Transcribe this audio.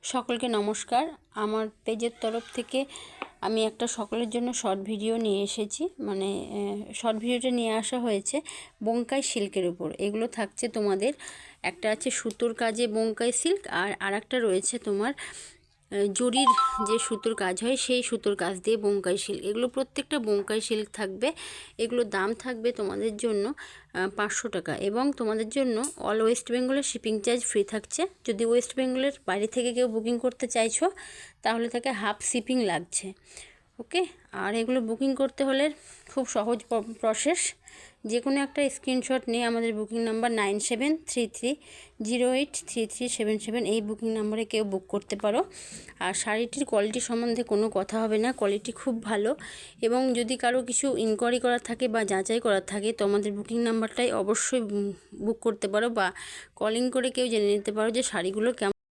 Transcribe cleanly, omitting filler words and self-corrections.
সকলকে নমস্কার। আমার পেজের তরফ থেকে আমি একটা সকলের জন্য শর্ট ভিডিও নিয়ে এসেছি। শর্ট ভিডিওটা নিয়ে আসা হয়েছে বোমকাই সিল্কের উপর। এগুলো থাকছে তোমাদের, একটা আছে সুতোর কাজে বোমকাই সিল্ক, আর আরেকটা রয়েছে তোমার জরির যে সুতোর কাজ হয় সেই সুতোর কাজ দিয়ে বোমকাই সিল্ক। এগুলো প্রত্যেকটা বোমকাই সিল্ক থাকবে। এগুলোর দাম থাকবে তোমাদের জন্য 500 টাকা, এবং তোমাদের জন্য অল ওয়েস্ট বেঙ্গলের শিপিং চার্জ ফ্রি থাকছে। যদি ওয়েস্ট বেঙ্গলের বাইরে থেকে কেউ বুকিং করতে চাইছো তাহলে তাকে হাফ শিপিং লাগছে। ওকে, আর এগুলো বুকিং করতে হলে খুব সহজ প্রসেস। যে কোনো একটা স্ক্রিনশট নিয়ে আমাদের বুকিং নাম্বার 9733083377 এই বুকিং নাম্বারে কেউ বুক করতে পারো। আর শাড়িটির কোয়ালিটি সম্বন্ধে কোনো কথা হবে না, কোয়ালিটি খুব ভালো। এবং যদি কারো কিছু ইনকোয়ারি করার থাকে বা যাচাই করার থাকে তো আমাদের বুকিং নাম্বারটাই অবশ্যই বুক করতে পারো, বা কলিং করে কেউ জেনে নিতে পারো যে শাড়িগুলো কেমন।